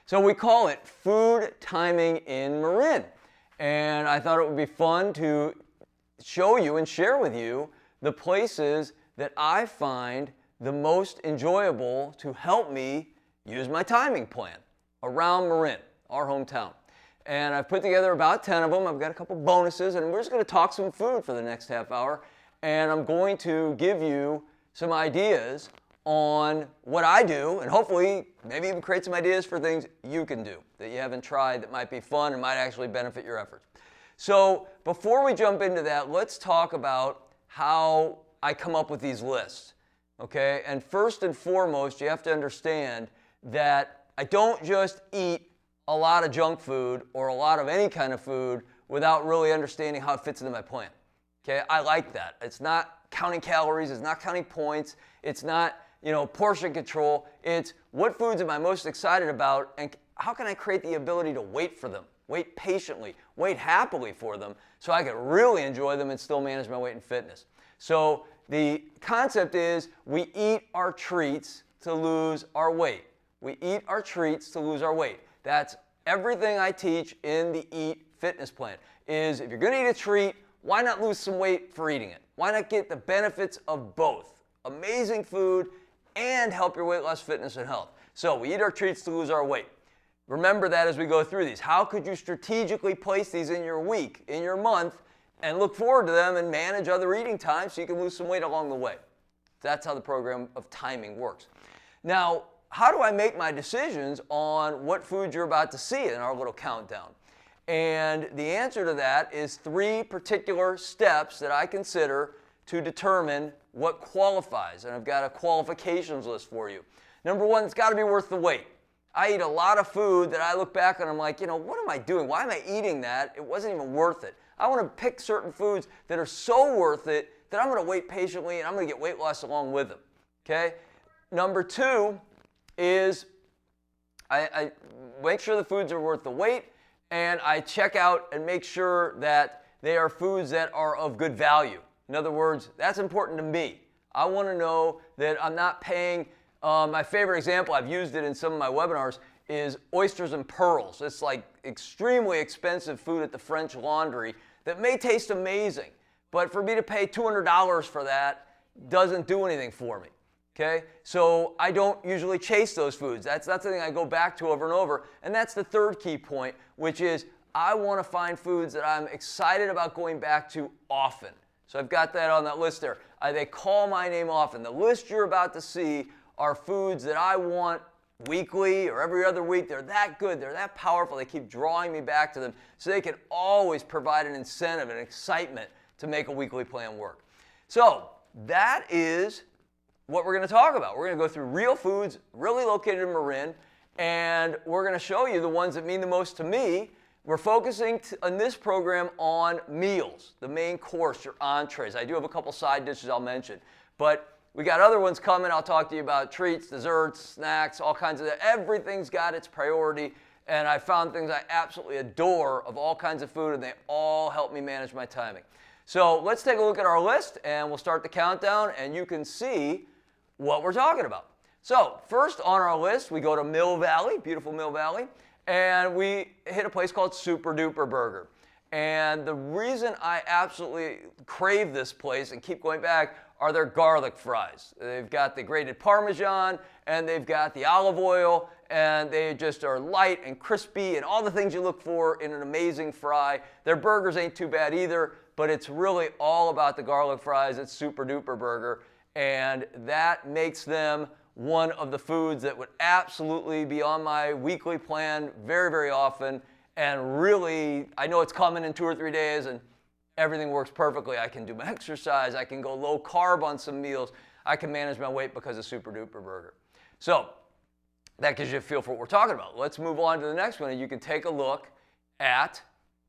So we call it Food Timing in Marin. And I thought it would be fun to show you and share with you the places that I find the most enjoyable to help me use my timing plan around Marin, our hometown. And I've put together about 10 of them. I've got a couple bonuses, and we're just going to talk some food for the next half hour. And I'm going to give you some ideas on what I do, and hopefully maybe even create some ideas for things you can do that you haven't tried that might be fun and might actually benefit your efforts. So before we jump into that, let's talk about how I come up with these lists. Okay? And first and foremost, you have to understand that I don't just eat a lot of junk food or a lot of any kind of food without really understanding how it fits into my plan. Okay? I like that. It's not counting calories, it's not counting points, it's not, portion control. It's what foods am I most excited about, and how can I create the ability to wait for them, wait patiently, wait happily for them, so I can really enjoy them and still manage my weight and fitness. So the concept is we eat our treats to lose our weight. We eat our treats to lose our weight. That's everything I teach in the EAT Fitness Plan, is if you're going to eat a treat, why not lose some weight for eating it? Why not get the benefits of both? Amazing food and help your weight loss, fitness, and health. So we eat our treats to lose our weight. Remember that as we go through these. How could you strategically place these in your week, in your month, and look forward to them and manage other eating times so you can lose some weight along the way? That's how the program of timing works. Now, how do I make my decisions on what foods you're about to see in our little countdown? And the answer to that is 3 particular steps that I consider to determine what qualifies. And I've got a qualifications list for you. Number 1, it's got to be worth the wait. I eat a lot of food that I look back and I'm like, what am I doing? Why am I eating that? It wasn't even worth it. I want to pick certain foods that are so worth it that I'm going to wait patiently and I'm going to get weight loss along with them. Okay? Number 2 is I make sure the foods are worth the wait, and I check out and make sure that they are foods that are of good value. In other words, that's important to me. I want to know that I'm not paying, my favorite example, I've used it in some of my webinars, is oysters and pearls. It's like extremely expensive food at the French Laundry that may taste amazing, but for me to pay $200 for that doesn't do anything for me. Okay? So I don't usually chase those foods. That's the thing I go back to over and over. And that's the third key point, which is I want to find foods that I'm excited about going back to often. So I've got that on that list there. They call my name often. The list you're about to see are foods that I want weekly or every other week. They're that good. They're that powerful. They keep drawing me back to them so they can always provide an incentive and excitement to make a weekly plan work. So that is what we're going to talk about. We're going to go through real foods, really located in Marin, and we're going to show you the ones that mean the most to me. We're focusing on this program on meals, the main course, your entrees. I do have a couple side dishes I'll mention, but we got other ones coming. I'll talk to you about treats, desserts, snacks, all kinds of that. Everything's got its priority, and I found things I absolutely adore of all kinds of food, and they all help me manage my timing. So let's take a look at our list, and we'll start the countdown, and you can see what we're talking about. So first on our list, we go to Mill Valley, beautiful Mill Valley, and we hit a place called Super Duper Burger. And the reason I absolutely crave this place and keep going back are their garlic fries. They've got the grated Parmesan, and they've got the olive oil, and they just are light and crispy and all the things you look for in an amazing fry. Their burgers ain't too bad either, but it's really all about the garlic fries at Super Duper Burger. And that makes them one of the foods that would absolutely be on my weekly plan very, very often. And really, I know it's coming in 2 or 3 days and everything works perfectly. I can do my exercise. I can go low carb on some meals. I can manage my weight because of Super Duper Burger. So that gives you a feel for what we're talking about. Let's move on to the next one, and you can take a look at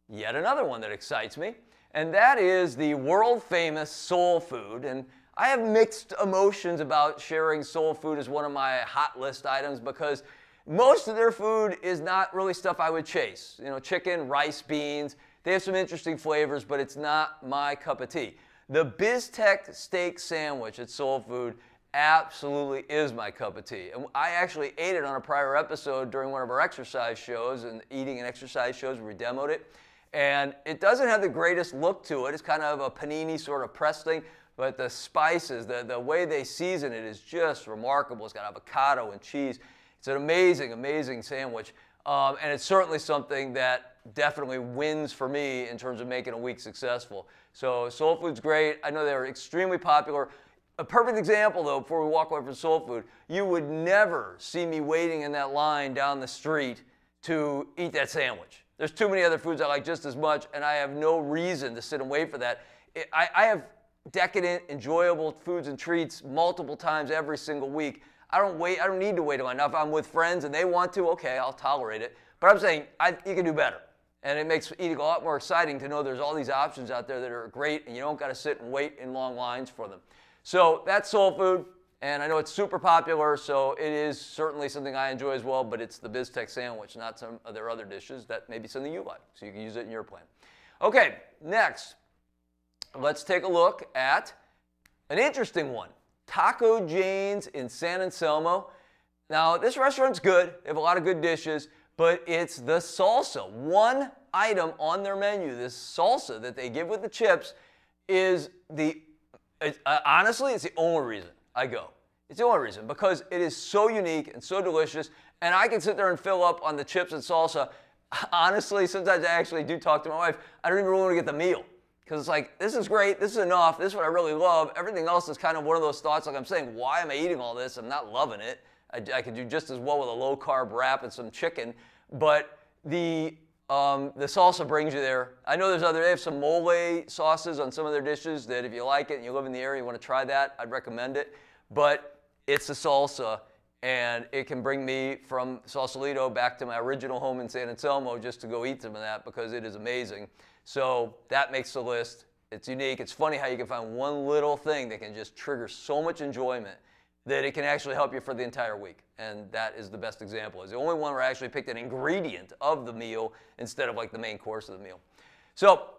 yet another one that excites me. And that is the world famous soul food. And I have mixed emotions about sharing soul food as one of my hot list items because most of their food is not really stuff I would chase. Chicken, rice, beans, they have some interesting flavors, but it's not my cup of tea. The BizTech steak sandwich at Soul Food absolutely is my cup of tea. And I actually ate it on a prior episode during one of our exercise shows and eating and exercise shows where we demoed it. And it doesn't have the greatest look to it. It's kind of a panini sort of pressed thing, but the spices, the way they season it is just remarkable. It's got avocado and cheese. It's an amazing, amazing sandwich. And it's certainly something that definitely wins for me in terms of making a week successful. So soul food's great. I know they're extremely popular. A perfect example, though, before we walk away from soul food, you would never see me waiting in that line down the street to eat that sandwich. There's too many other foods I like just as much, and I have no reason to sit and wait for that. I have decadent, enjoyable foods and treats multiple times every single week. I don't need to wait in line. Now, if I'm with friends and they want to, okay, I'll tolerate it. But I'm saying you can do better. And it makes eating a lot more exciting to know there's all these options out there that are great, and you don't got to sit and wait in long lines for them. So that's soul food, and I know it's super popular, so it is certainly something I enjoy as well, but it's the BizTech sandwich, not some of their other dishes that may be something you like, so you can use it in your plan. Okay, next, let's take a look at an interesting one. Taco Jane's in San Anselmo. Now, this restaurant's good. They have a lot of good dishes, but it's the salsa. One item on their menu, this salsa that they give with the chips, is honestly, it's the only reason I go. It's the only reason, because it is so unique and so delicious, and I can sit there and fill up on the chips and salsa. Honestly, sometimes I actually do talk to my wife. I don't even really want to get the meal, because it's like, this is great, this is enough, this is what I really love. Everything else is kind of one of those thoughts, like I'm saying, why am I eating all this? I'm not loving it. I could do just as well with a low-carb wrap and some chicken, but the salsa brings you there. I know they have some mole sauces on some of their dishes that if you like it and you live in the area, you want to try that, I'd recommend it. But it's the salsa, and it can bring me from Sausalito back to my original home in San Anselmo just to go eat some of that, because it is amazing. So that makes the list. It's unique. It's funny how you can find one little thing that can just trigger so much enjoyment that it can actually help you for the entire week. And that is the best example. It's the only one where I actually picked an ingredient of the meal instead of like the main course of the meal. So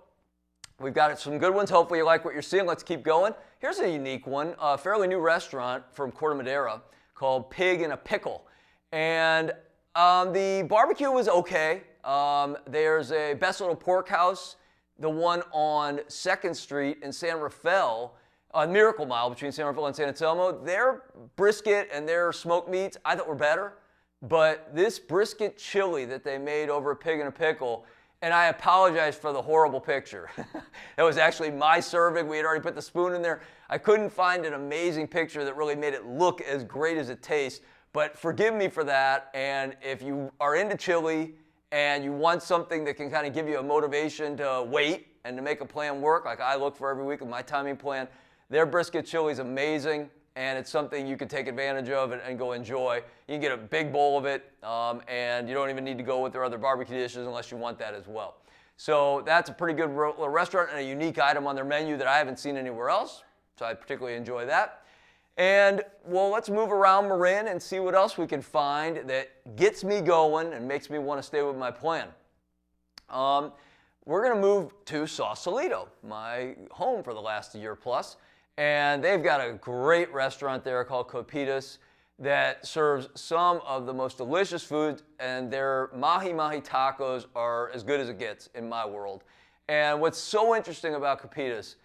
we've got some good ones. Hopefully you like what you're seeing. Let's keep going. Here's a unique one, a fairly new restaurant from Corte Madera called In A Pickle. And the barbecue was okay. There's a Best Little Pork House, the one on 2nd Street in San Rafael, on Miracle Mile between San Rafael and San Anselmo. Their brisket and their smoked meats I thought were better, but this brisket chili that they made over at In A Pickle, and I apologize for the horrible picture. That was actually my serving. We had already put the spoon in there. I couldn't find an amazing picture that really made it look as great as it tastes, but forgive me for that. And if you are into chili and you want something that can kind of give you a motivation to wait and to make a plan work, like I look for every week with my timing plan, their brisket chili is amazing, and it's something you can take advantage of and go enjoy. You can get a big bowl of it, and you don't even need to go with their other barbecue dishes unless you want that as well. So that's a pretty good restaurant and a unique item on their menu that I haven't seen anywhere else, so I particularly enjoy that. And, well, let's move around Marin and see what else we can find that gets me going and makes me want to stay with my plan. We're going to move to Sausalito, my home for the last year plus. And they've got a great restaurant there called Capitis that serves some of the most delicious food, and their mahi-mahi tacos are as good as it gets in my world. And what's so interesting about Capitis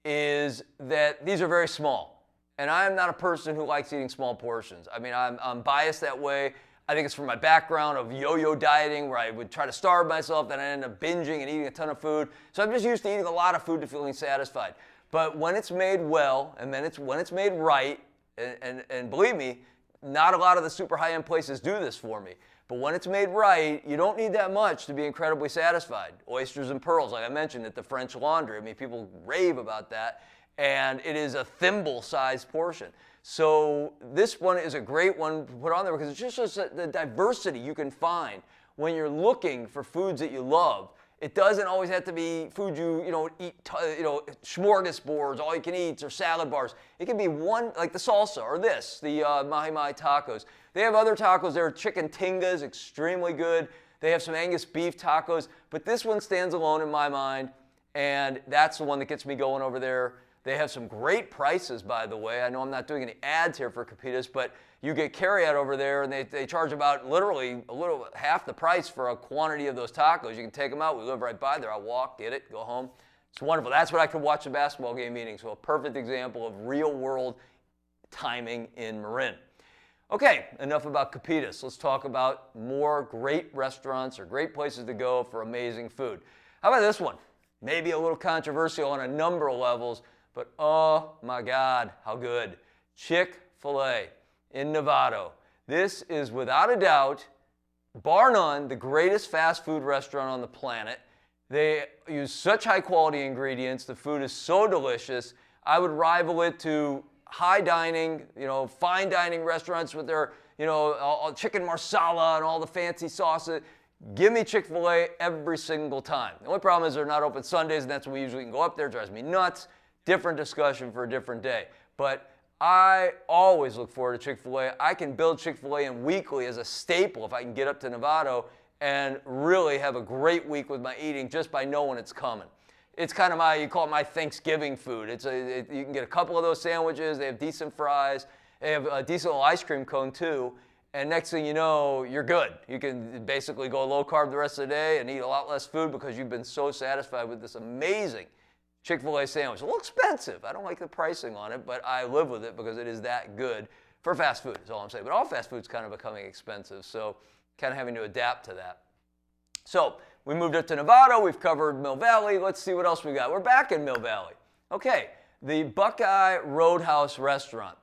is that these are very small. And I am not a person who likes eating small portions. I mean, I'm biased that way. I think it's from my background of yo-yo dieting, where I would try to starve myself, then I end up binging and eating a ton of food. So I'm just used to eating a lot of food to feeling satisfied. But when it's made well, and then when it's made right, and believe me, not a lot of the super high-end places do this for me. But when it's made right, you don't need that much to be incredibly satisfied. Oysters and pearls, like I mentioned at the French Laundry. I mean, people rave about that. And it is a thimble-sized portion. So this one is a great one to put on there, because it's just the diversity you can find when you're looking for foods that you love. It doesn't always have to be food you eat, smorgasbords, all you can eat, or salad bars. It can be one, like the salsa, or the mahi-mahi tacos. They have other tacos. There are chicken tingas, extremely good. They have some Angus beef tacos, but this one stands alone in my mind, and that's the one that gets me going over there. They have some great prices, by the way. I know I'm not doing any ads here for Capitis, but you get carryout over there, and they charge about literally a little half the price for a quantity of those tacos. You can take them out. We live right by there. I'll walk, get it, go home. It's wonderful. That's what I could watch a basketball game eating. So a perfect example of real-world timing in Marin. Okay, enough about Capitis. Let's talk about more great restaurants or great places to go for amazing food. How about this one? Maybe a little controversial on a number of levels, but oh my God, how good. ChickfilA in Novato. This is without a doubt, bar none, the greatest fast food restaurant on the planet. They use such high quality ingredients. The food is so delicious. I would rival it to high dining, fine dining restaurants with their, all chicken marsala and all the fancy sauces. Give me Chick-fil-A every single time. The only problem is they're not open Sundays, and that's when we usually can go up there. It drives me nuts. Different discussion for a different day. But I always look forward to Chick-fil-A. I can build Chick-fil-A in weekly as a staple if I can get up to Novato and really have a great week with my eating just by knowing it's coming. It's kind of you call it my Thanksgiving food. You can get a couple of those sandwiches. They have decent fries. They have a decent little ice cream cone too. And next thing you know, you're good. You can basically go low carb the rest of the day and eat a lot less food because you've been so satisfied with this amazing Chick-fil-A sandwich. A little expensive. I don't like the pricing on it, but I live with it because it is that good for fast food is all I'm saying. But all fast food is kind of becoming expensive, so kind of having to adapt to that. So we moved up to Novato. We've covered Mill Valley. Let's see what else we got. We're back in Mill Valley. Okay, the Buckeye Roadhouse restaurant.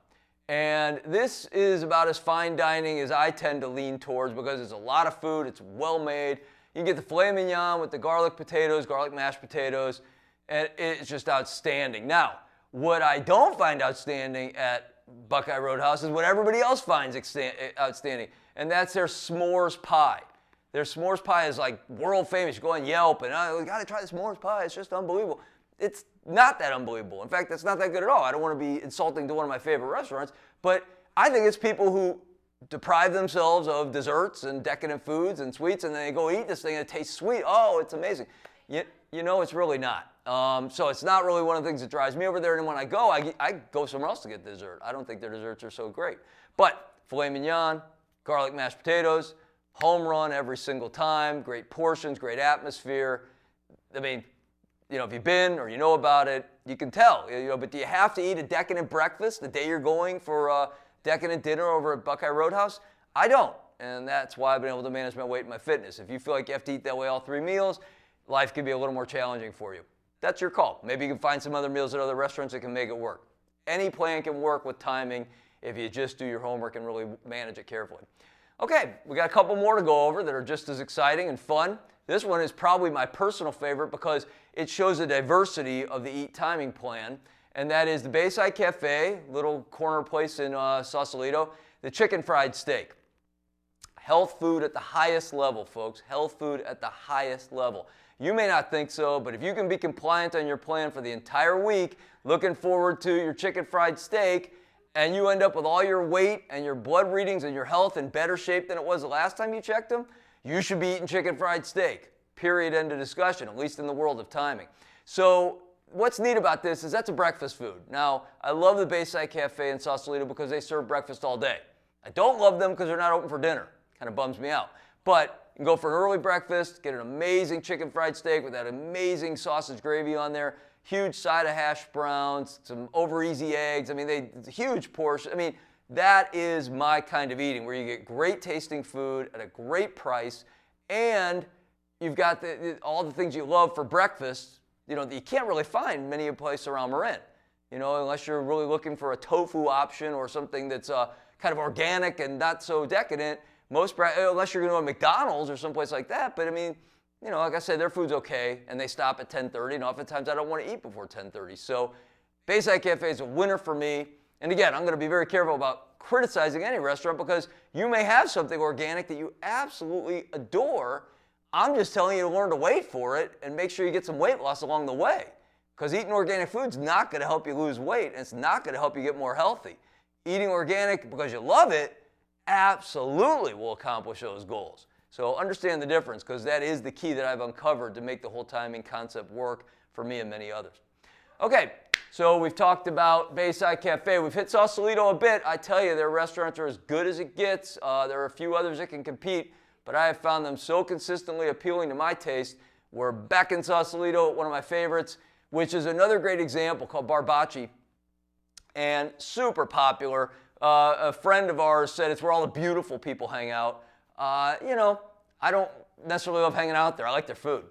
And this is about as fine dining as I tend to lean towards because it's a lot of food. It's well made. You can get the filet mignon with the garlic potatoes, garlic mashed potatoes, and it's just outstanding. Now, what I don't find outstanding at Buckeye Roadhouse is what everybody else finds outstanding, and that's their s'mores pie. Their s'mores pie is like world famous. You go on Yelp and, you got to try the s'mores pie. It's just unbelievable. It's not that unbelievable. In fact, it's not that good at all. I don't want to be insulting to one of my favorite restaurants, but I think it's people who deprive themselves of desserts and decadent foods and sweets, and then they go eat this thing and it tastes sweet. Oh, it's amazing. It's really not. So it's not really one of the things that drives me over there. And when I go somewhere else to get dessert. I don't think their desserts are so great. But filet mignon, garlic mashed potatoes, home run every single time, great portions, great atmosphere. I mean, if you've been or you know about it, you can tell. But do you have to eat a decadent breakfast the day you're going for a decadent dinner over at Buckeye Roadhouse? I don't. And that's why I've been able to manage my weight and my fitness. If you feel like you have to eat that way all 3 meals, life can be a little more challenging for you. That's your call. Maybe you can find some other meals at other restaurants that can make it work. Any plan can work with timing if you just do your homework and really manage it carefully. Okay, we got a couple more to go over that are just as exciting and fun. This one is probably my personal favorite because it shows the diversity of the EET Timing Plan, and that is the Bayside Cafe, little corner place in Sausalito, the chicken fried steak. Health food at the highest level, folks. Health food at the highest level. You may not think so, but if you can be compliant on your plan for the entire week, looking forward to your chicken fried steak, and you end up with all your weight and your blood readings and your health in better shape than it was the last time you checked them, you should be eating chicken fried steak. Period, end of discussion, at least in the world of timing. So what's neat about this is that's a breakfast food. Now, I love the Bayside Cafe in Sausalito because they serve breakfast all day. I don't love them because they're not open for dinner. Kind of bums me out. But you can go for an early breakfast, get an amazing chicken fried steak with that amazing sausage gravy on there, huge side of hash browns, some over easy eggs. I mean, it's a huge portion. I mean, that is my kind of eating, where you get great tasting food at a great price, and you've got all the things you love for breakfast, that you can't really find many places around Marin, unless you're really looking for a tofu option or something that's kind of organic and not so decadent. Unless you're going to go to McDonald's or someplace like that. But I mean, like I said, their food's okay, and they stop at 10:30, and oftentimes I don't want to eat before 10:30. So Bayside Cafe is a winner for me. And again, I'm going to be very careful about criticizing any restaurant because you may have something organic that you absolutely adore. I'm just telling you to learn to wait for it and make sure you get some weight loss along the way. Because eating organic food's not going to help you lose weight, and it's not going to help you get more healthy. Eating organic because you love it absolutely will accomplish those goals. So understand the difference, because that is the key that I've uncovered to make the whole timing concept work for me and many others. Okay, So we've talked about Bayside Cafe. We've hit Sausalito a bit. I tell you, their restaurants are as good as it gets. There are a few others that can compete, but I have found them so consistently appealing to my taste. We're back in Sausalito, one of my favorites, which is another great example called Bocce, and super popular. A friend of ours said it's where all the beautiful people hang out. You know, I don't necessarily love hanging out there. I like their food.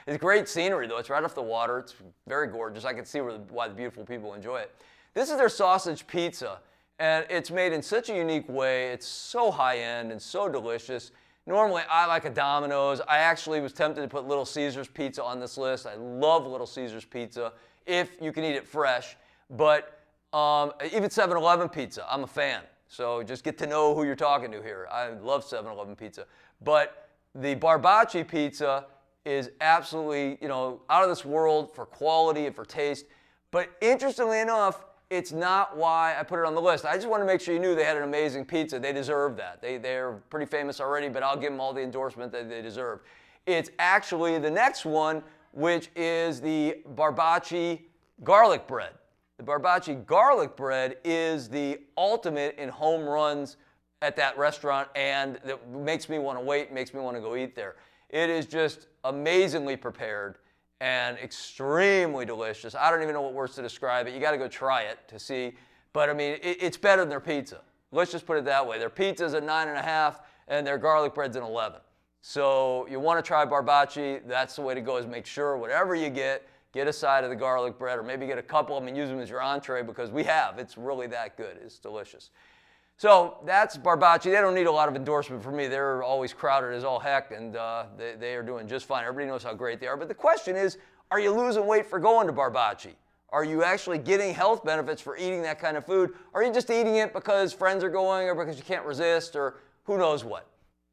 It's great scenery, though. It's right off the water. It's very gorgeous. I can see why the beautiful people enjoy it. This is their sausage pizza, and it's made in such a unique way. It's so high-end and so delicious. Normally, I like a Domino's. I actually was tempted to put Little Caesars pizza on this list. I love Little Caesars pizza if you can eat it fresh. But even 7-Eleven pizza, I'm a fan. So just get to know who you're talking to here. I love 7-Eleven pizza. But the Bocce pizza is absolutely, out of this world for quality and for taste. But interestingly enough, it's not why I put it on the list. I just want to make sure you knew they had an amazing pizza. They deserve that. They're pretty famous already, but I'll give them all the endorsement that they deserve. It's actually the next one, which is the Bocce garlic bread. The Bocce garlic bread is the ultimate in home runs at that restaurant, and that makes me want to wait, makes me want to go eat there. It is just amazingly prepared and extremely delicious. I don't even know what words to describe it. You got to go try it to see. But I mean, it's better than their pizza. Let's just put it that way. Their pizza's a 9.5, and their garlic bread's an 11. So you want to try Bocce. That's the way to go, is make sure whatever you get a side of the garlic bread, or maybe get a couple of them and use them as your entree, because it's really that good. It's delicious. So that's Bocce. They don't need a lot of endorsement from me. They're always crowded as all heck, and they are doing just fine. Everybody knows how great they are. But the question is, are you losing weight for going to Bocce? Are you actually getting health benefits for eating that kind of food? Or are you just eating it because friends are going, or because you can't resist, or who knows what?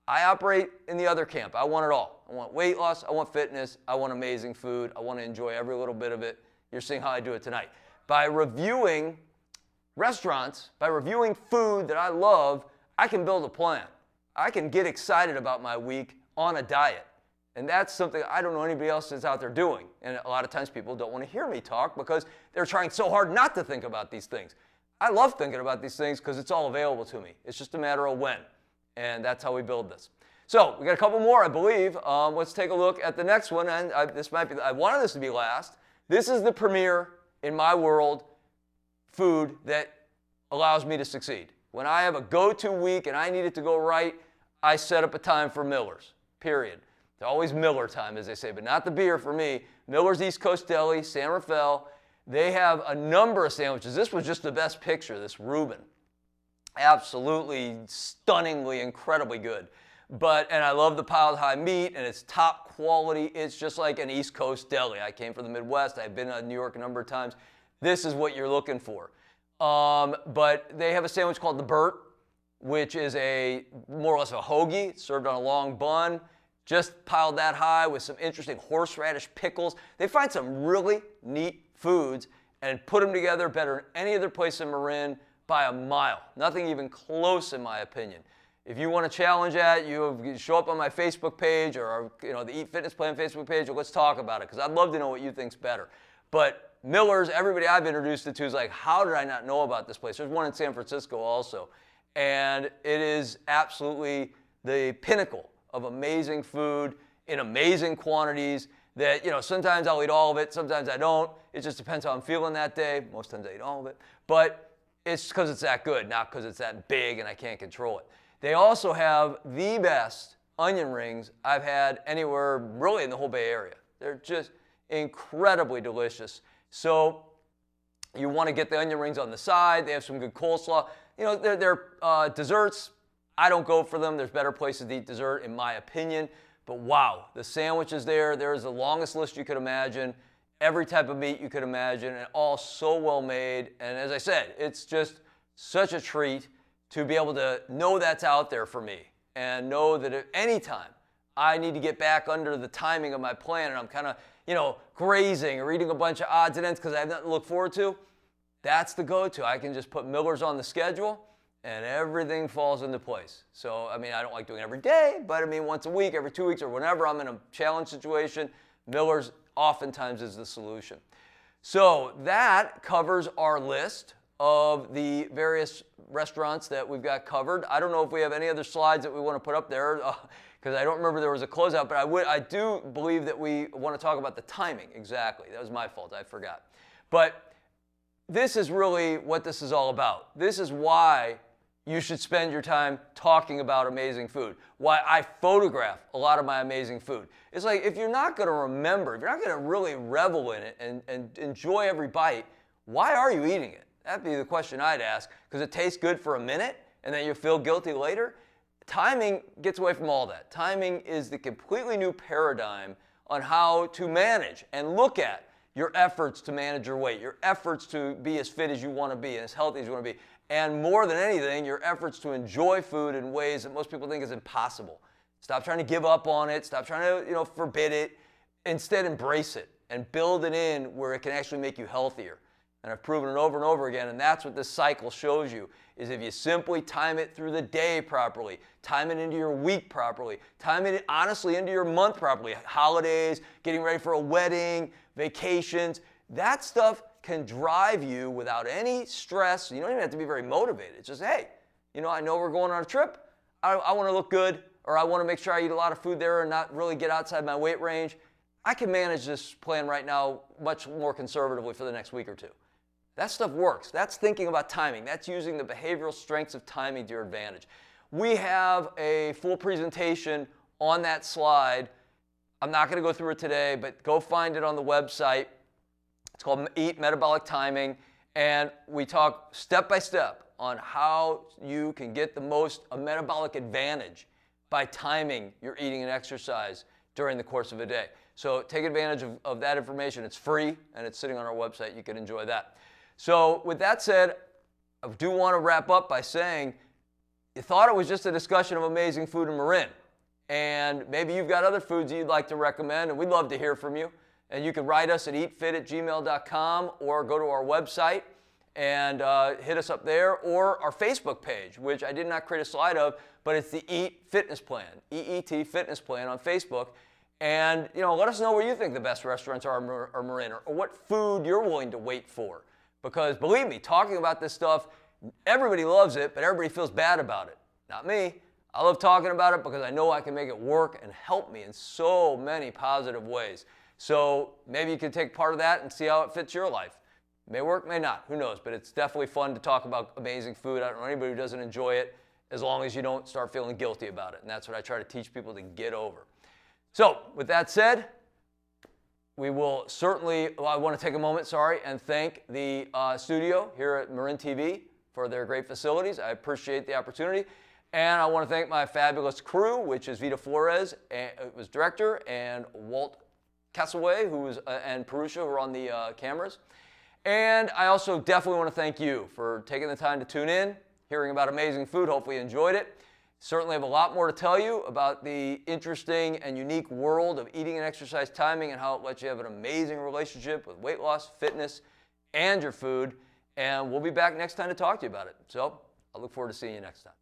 I operate in the other camp. I want it all. I want weight loss. I want fitness. I want amazing food. I want to enjoy every little bit of it. You're seeing how I do it tonight. By reviewing restaurants, by reviewing food that I love, I can build a plan. I can get excited about my week on a diet. And that's something I don't know anybody else that's out there doing. And a lot of times people don't want to hear me talk because they're trying so hard not to think about these things. I love thinking about these things because it's all available to me. It's just a matter of when. And that's how we build this. So we got a couple more, I believe. Let's take a look at the next one. And I wanted this to be last. This is the premier, in my world, food that allows me to succeed. When I have a go-to week and I need it to go right, I set up a time for Miller's, period. It's always Miller time, as they say, but not the beer for me. Miller's East Coast Deli, San Rafael. They have a number of sandwiches. This was just the best picture, this Reuben. Absolutely, stunningly, incredibly good. And I love the piled high meat, and it's top quality. It's just like an East Coast deli. I came from the Midwest. I've been to New York a number of times. This is what you're looking for. But they have a sandwich called the Burt, which is more or less a hoagie. It's served on a long bun, just piled that high with some interesting horseradish pickles. They find some really neat foods and put them together better than any other place in Marin by a mile. Nothing even close, in my opinion. If you want to challenge that, you show up on my Facebook page or the EET Fitness Plan Facebook page, or let's talk about it, because I'd love to know what you think's better. But Miller's, everybody I've introduced it to is like, how did I not know about this place? There's one in San Francisco also. And it is absolutely the pinnacle of amazing food in amazing quantities that, sometimes I'll eat all of it, sometimes I don't. It just depends how I'm feeling that day. Most times I eat all of it. But it's because it's that good, not because it's that big and I can't control it. They also have the best onion rings I've had anywhere really in the whole Bay Area. They're just incredibly delicious. So you want to get the onion rings on the side. They have some good coleslaw. Their desserts, I don't go for them. There's better places to eat dessert, in my opinion. But wow, the sandwiches there's the longest list you could imagine. Every type of meat you could imagine, and all so well made. And as I said, it's just such a treat to be able to know that's out there for me, and know that at any time I need to get back under the timing of my plan and I'm kind of, grazing or eating a bunch of odds and ends because I have nothing to look forward to, that's the go-to. I can just put Miller's on the schedule and everything falls into place. So, I don't like doing it every day, but once a week, every 2 weeks, or whenever I'm in a challenge situation, Miller's oftentimes is the solution. So that covers our list of the various restaurants that we've got covered. I don't know if we have any other slides that we want to put up there because I don't remember there was a closeout, but I do believe that we want to talk about the timing. Exactly. That was my fault. I forgot. But this is really what this is all about. This is why you should spend your time talking about amazing food. Why I photograph a lot of my amazing food. It's like if you're not going to remember, if you're not going to really revel in it and enjoy every bite, why are you eating it? That'd be the question I'd ask, because it tastes good for a minute and then you feel guilty later. Timing gets away from all that. Timing is the completely new paradigm on how to manage and look at your efforts to manage your weight, your efforts to be as fit as you want to be and as healthy as you want to be, and more than anything, your efforts to enjoy food in ways that most people think is impossible. Stop trying to give up on it. Stop trying to, forbid it. Instead, embrace it and build it in where it can actually make you healthier. And I've proven it over and over again, and that's what this cycle shows you, is if you simply time it through the day properly, time it into your week properly, time it honestly into your month properly, holidays, getting ready for a wedding, vacations, that stuff can drive you without any stress. You don't even have to be very motivated. It's just, hey, I know we're going on a trip. I want to look good, or I want to make sure I eat a lot of food there and not really get outside my weight range. I can manage this plan right now much more conservatively for the next week or two. That stuff works. That's thinking about timing. That's using the behavioral strengths of timing to your advantage. We have a full presentation on that slide. I'm not going to go through it today, but go find it on the website. It's called EAT Metabolic Timing, and we talk step by step on how you can get the most metabolic advantage by timing your eating and exercise during the course of a day. So take advantage of that information. It's free, and it's sitting on our website. You can enjoy that. So with that said, I do want to wrap up by saying you thought it was just a discussion of amazing food in Marin, and maybe you've got other foods you'd like to recommend, and we'd love to hear from you. And you can write us at eatfit@gmail.com or go to our website and hit us up there, or our Facebook page, which I did not create a slide of, but it's the EAT Fitness Plan, EET Fitness Plan on Facebook. And let us know where you think the best restaurants are Marin, or what food you're willing to wait for. Because believe me, talking about this stuff, everybody loves it, but everybody feels bad about it. Not me. I love talking about it because I know I can make it work and help me in so many positive ways. So maybe you can take part of that and see how it fits your life. May work, may not. Who knows? But it's definitely fun to talk about amazing food. I don't know anybody who doesn't enjoy it, as long as you don't start feeling guilty about it. And that's what I try to teach people to get over. So with that said, we will certainly, I want to take a moment, and thank the studio here at Marin TV for their great facilities. I appreciate the opportunity. And I want to thank my fabulous crew, which is Vita Flores, who was director, and Walt Castaway, and Perusha, who are on the cameras. And I also definitely want to thank you for taking the time to tune in, hearing about amazing food. Hopefully you enjoyed it. Certainly have a lot more to tell you about the interesting and unique world of eating and exercise timing and how it lets you have an amazing relationship with weight loss, fitness, and your food. And we'll be back next time to talk to you about it. So I look forward to seeing you next time.